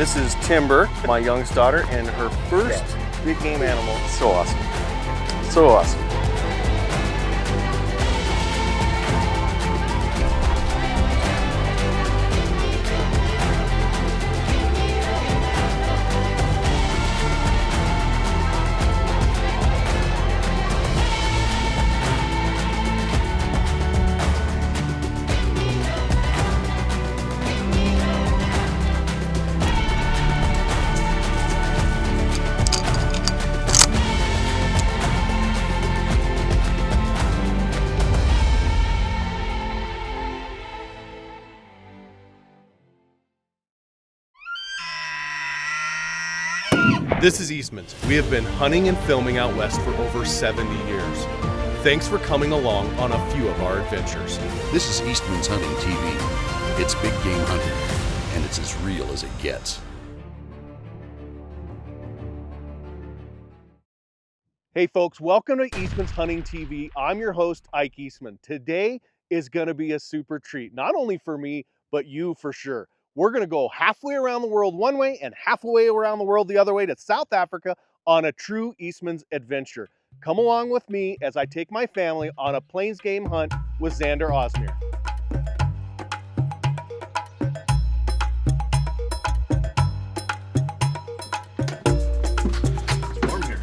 This is Timber, my youngest daughter, and her first big game animal. So awesome. So awesome. This is Eastmans. We have been hunting and filming out west for over 70 years. Thanks for coming along on a few of our adventures. This is Eastmans Hunting TV. It's big game hunting, and it's as real as it gets. Hey folks, welcome to Eastmans Hunting TV. I'm your host, Ike Eastman. Today is gonna be a super treat, not only for me, but you for sure. We're gonna go halfway around the world one way and halfway around the world the other way to South Africa on a true Eastman's adventure. Come along with me as I take my family on a plains game hunt with Xander Osmeer. It's warm here.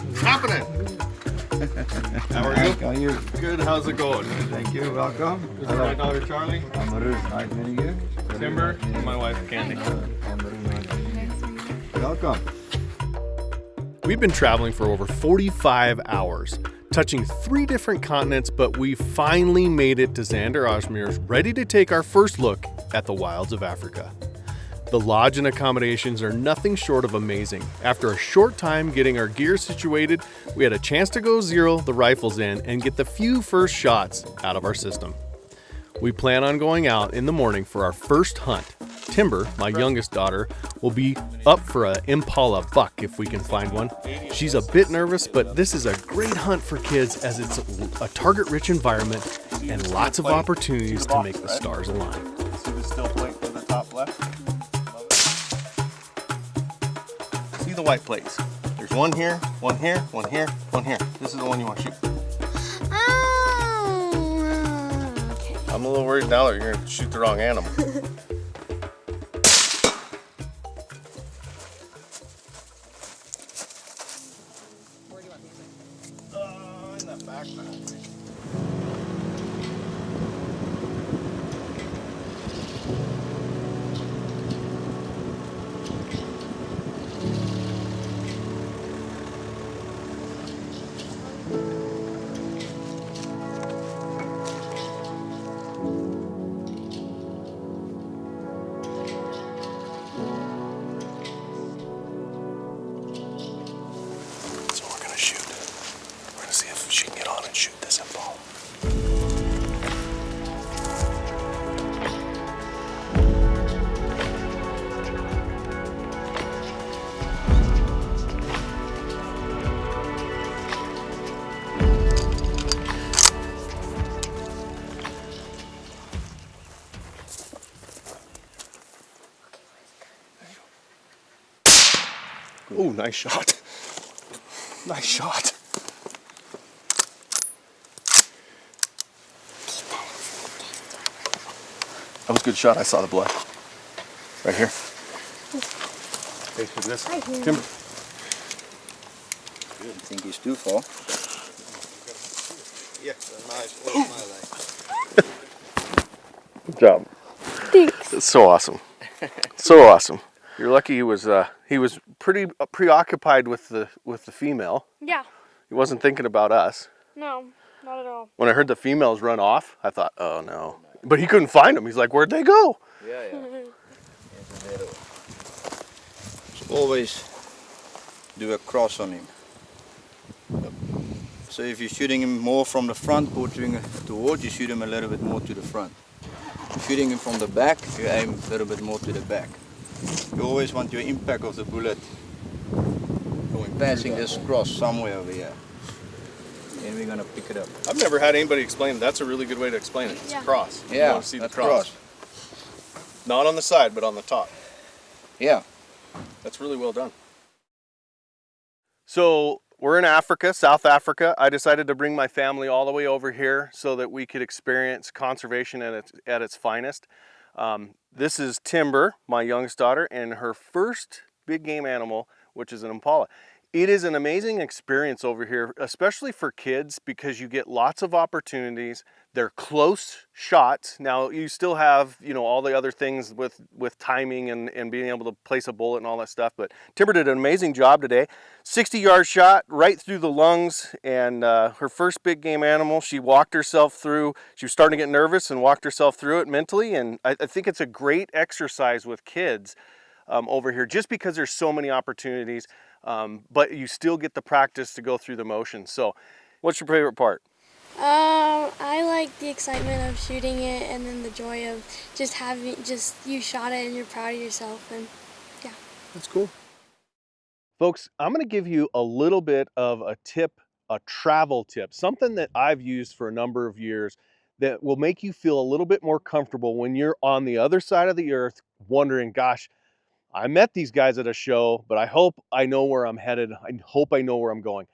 What's happening? How are you? How are you? Good, how's it going? Thank you, welcome. This is my daughter Charlie, I'm Arun, nice meeting you. Timber, and my wife Candy. I'm Arun, nice meeting you. Welcome. We've been traveling for over 45 hours, touching 3 different continents, but we finally made it to Xander Osmeer's, ready to take our first look at the wilds of Africa. The lodge and accommodations are nothing short of amazing. After a short time getting our gear situated, we had a chance to go zero the rifles in and get the few first shots out of our system. We plan on going out in the morning for our first hunt. Timber, my youngest daughter, will be up for an Impala buck if we can find one. She's a bit nervous, but this is a great hunt for kids as it's a target-rich environment and lots of opportunities to make the stars align. See the still plate for the top left? See the white plates. There's one here, one here, one here, one here. This is the one you want to shoot. I'm a little worried now that you're going to shoot the wrong animal. In that backpack. She can get on and shoot this Impala. Oh, nice shot. Nice shot. That was a good shot. I saw the blood. Right here. Face with this. Timber. Good. I think he's too far. Yeah, nice. Good job. Thanks. It's so awesome. So awesome. You're lucky he was pretty preoccupied with the female. Yeah. He wasn't thinking about us. No, not at all. When I heard the females run off, I thought, oh no. But he couldn't find them. He's like, where'd they go? Yeah. So always do a cross on him. So if you're shooting him more from the front, porting towards, you shoot him a little bit more to the front. Shooting him from the back, you aim a little bit more to the back. You always want your impact of the bullet passing this cross somewhere over here. And we're gonna pick it up. I've never had anybody explain it. That's a really good way to explain it. It's a cross. Yeah, You want to see the that's cross. Not on the side, but on the top. Yeah. That's really well done. So we're in Africa, South Africa. I decided to bring my family all the way over here so that we could experience conservation at its finest. This is Timber, my youngest daughter, and her first big game animal, which is an Impala. It is an amazing experience over here, especially for kids, because you get lots of opportunities. They're close shots. Now you still have, you know, all the other things with timing and being able to place a bullet and all that stuff. But Timber did an amazing job today. 60-yard shot right through the lungs, and her first big game animal. She walked herself through. She was starting to get nervous and walked herself through it mentally. And I think it's a great exercise with kids over here, just because there's so many opportunities. But you still get the practice to go through the motions. So what's your favorite part? I like the excitement of shooting it, and then the joy of just you shot it and you're proud of yourself, and yeah. That's cool. Folks, I'm going to give you a little bit of a tip, a travel tip, something that I've used for a number of years that will make you feel a little bit more comfortable when you're on the other side of the earth wondering, gosh, I met these guys at a show, but I hope I know where I'm headed. I hope I know where I'm going.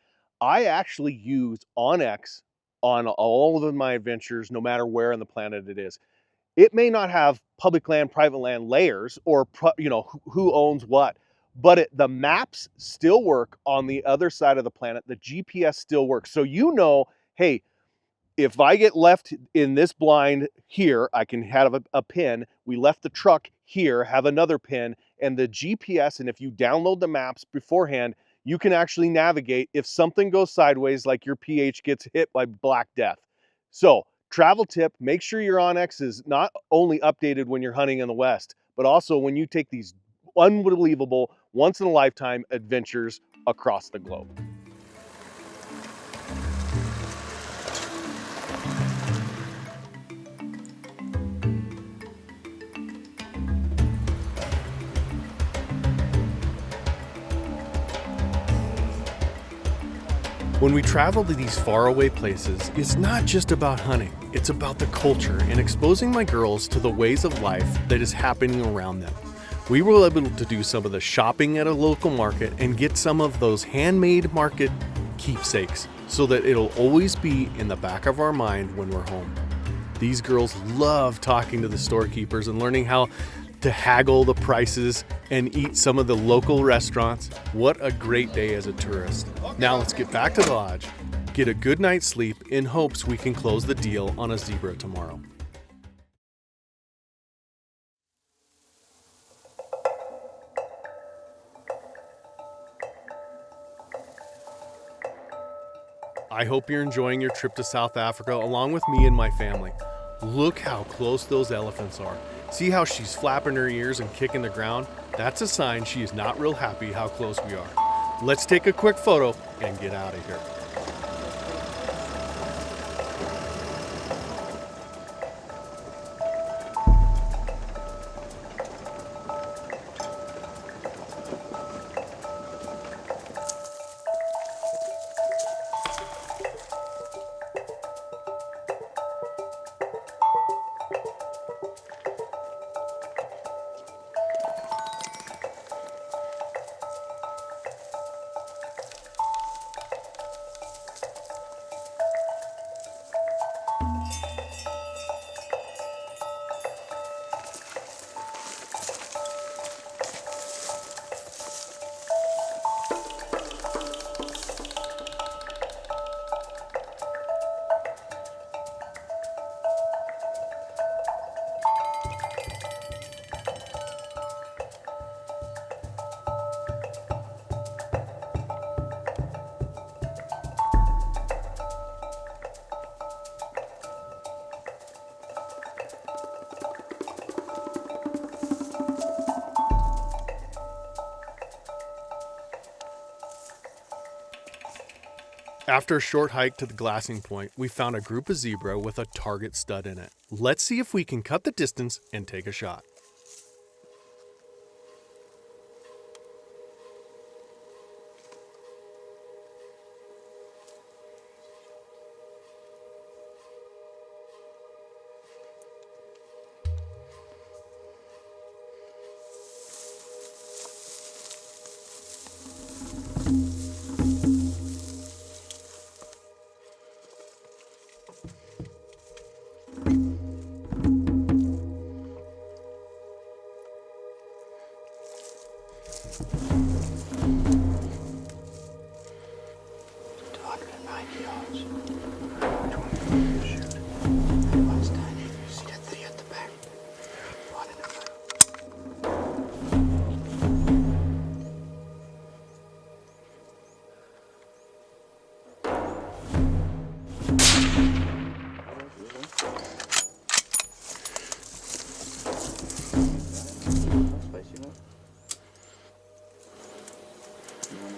I actually use OnX on all of my adventures, no matter where on the planet it is. It may not have public land, private land layers, or you know who owns what, but the maps still work on the other side of the planet. The GPS still works, so you know, hey, if I get left in this blind here, I can have a pin. We left the truck here, have another pin, and the GPS, and if you download the maps beforehand, you can actually navigate if something goes sideways, like your PH gets hit by Black Death. So, travel tip, make sure your OnX is not only updated when you're hunting in the West, but also when you take these unbelievable, once-in-a-lifetime adventures across the globe. When we travel to these faraway places, it's not just about hunting, it's about the culture and exposing my girls to the ways of life that is happening around them. We were able to do some of the shopping at a local market and get some of those handmade market keepsakes so that it'll always be in the back of our mind when we're home. These girls love talking to the storekeepers and learning how to haggle the prices and eat some of the local restaurants. What a great day as a tourist. Now let's get back to the lodge, get a good night's sleep in hopes we can close the deal on a zebra tomorrow. I hope you're enjoying your trip to South Africa along with me and my family. Look how close those elephants are. See how she's flapping her ears and kicking the ground? That's a sign she is not real happy how close we are. Let's take a quick photo and get out of here. After a short hike to the glassing point, we found a group of zebra with a target stud in it. Let's see if we can cut the distance and take a shot.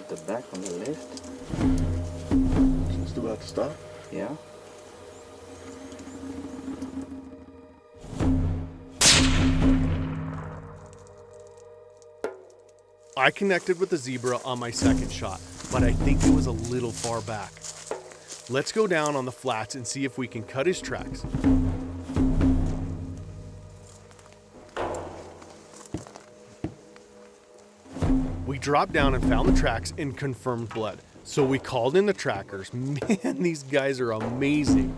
The back on the left. Just about to stop. Yeah. I connected with the zebra on my second shot, but I think it was a little far back. Let's go down on the flats and see if we can cut his tracks. We dropped down and found the tracks and confirmed blood. So we called in the trackers. Man, these guys are amazing.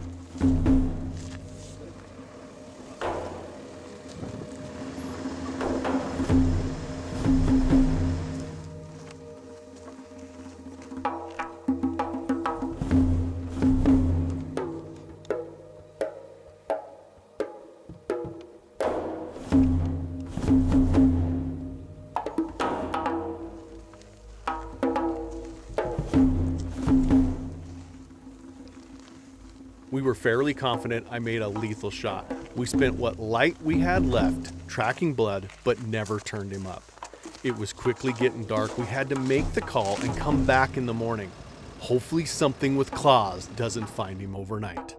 We were fairly confident I made a lethal shot. We spent what light we had left tracking blood, but never turned him up. It was quickly getting dark. We had to make the call and come back in the morning. Hopefully something with claws doesn't find him overnight.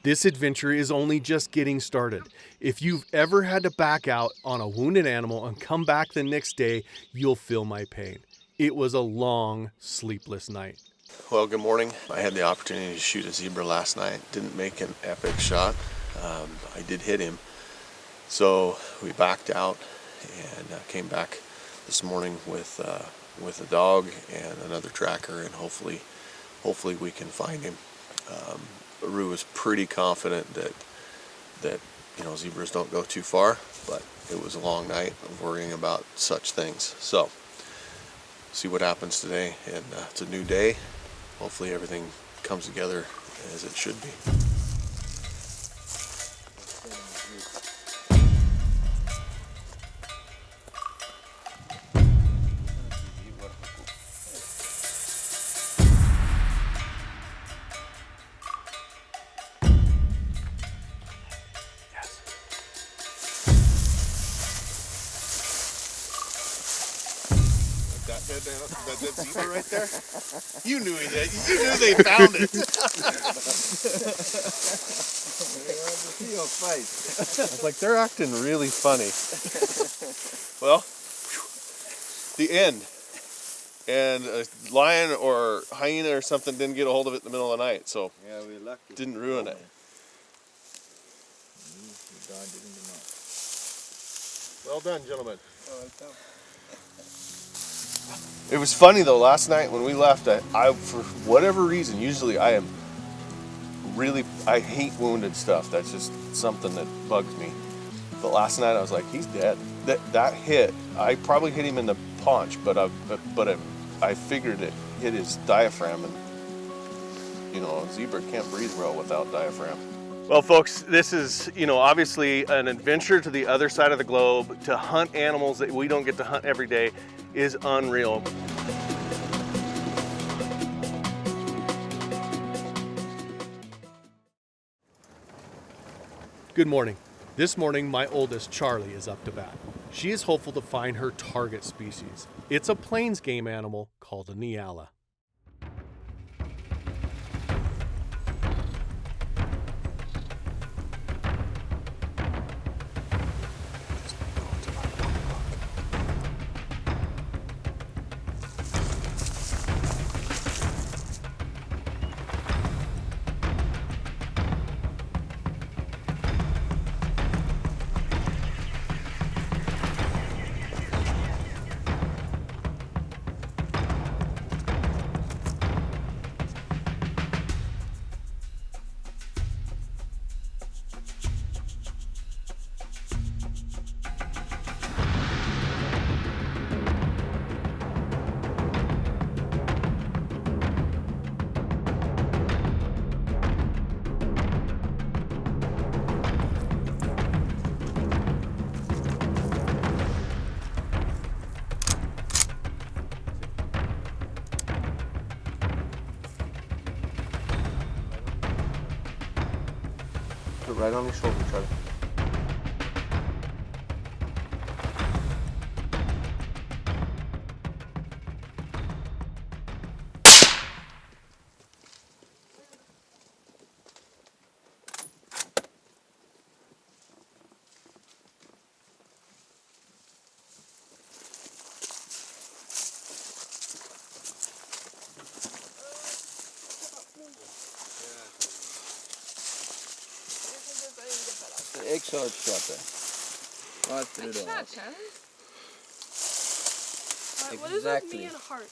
This adventure is only just getting started. If you've ever had to back out on a wounded animal and come back the next day, you'll feel my pain. It was a long, sleepless night. Well, good morning. I had the opportunity to shoot a zebra last night. Didn't make an epic shot. I did hit him. So we backed out and came back this morning with a dog and another tracker, and hopefully we can find him. Rue was pretty confident that zebras don't go too far, but it was a long night of worrying about such things. So see what happens today, and it's a new day. Hopefully everything comes together as it should be. That zebra right there? You knew they found it. I was like, they're acting really funny. Well, the end. And a lion or hyena or something didn't get a hold of it in the middle of the night, so Yeah, we're lucky. didn't ruin it. Well done, gentlemen. It was funny though, last night when we left, I for whatever reason, usually I hate wounded stuff. That's just something that bugs me. But last night I was like, he's dead. That hit, I probably hit him in the paunch, but I figured it hit his diaphragm, and a zebra can't breathe well without diaphragm. Well, folks, this is, obviously an adventure to the other side of the globe. To hunt animals that we don't get to hunt every day is unreal. Good morning. This morning, my oldest, Charlie, is up to bat. She is hopeful to find her target species. It's a plains game animal called a Nyala. Put it right on your shoulder, Charlie. The X-shot shot there. Right through the heart. What is with me and heart?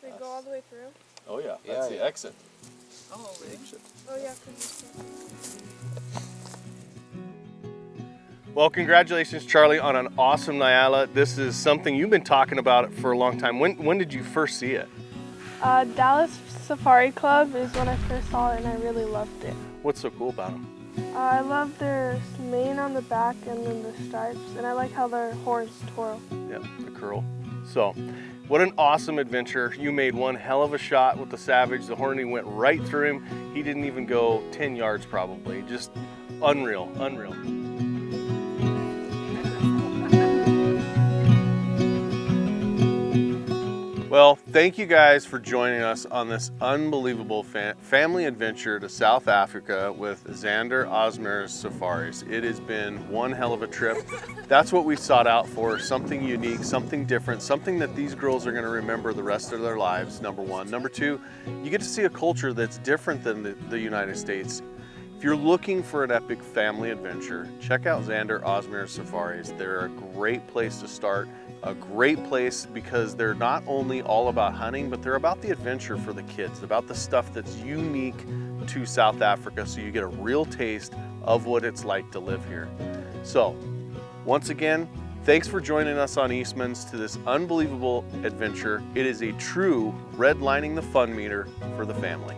They go all the way through? Oh yeah, Yeah, that's the yeah. exit. Oh, the exit. Oh yeah, because Well, congratulations, Charlie, on an awesome Nyala. This is something you've been talking about for a long time. When did you first see it? Dallas Safari Club is when I first saw it, and I really loved it. What's so cool about them? I love their mane on the back and then the stripes, and I like how their horns twirl. Yeah, the curl. So, what an awesome adventure. You made one hell of a shot with the Savage. The Hornady went right through him. He didn't even go 10 yards probably. Just unreal, unreal. Well, thank you guys for joining us on this unbelievable family adventure to South Africa with Xander Osmer's Safaris. It has been one hell of a trip. That's what we sought out for, something unique, something different, something that these girls are going to remember the rest of their lives, number one. Number two, you get to see a culture that's different than the United States. If you're looking for an epic family adventure, check out Xander Osmer's Safaris. They're a great place to start, a great place because they're not only all about hunting, but they're about the adventure for the kids, about the stuff that's unique to South Africa, so you get a real taste of what it's like to live here. So, once again, thanks for joining us on Eastmans to this unbelievable adventure. It is a true redlining the fun meter for the family.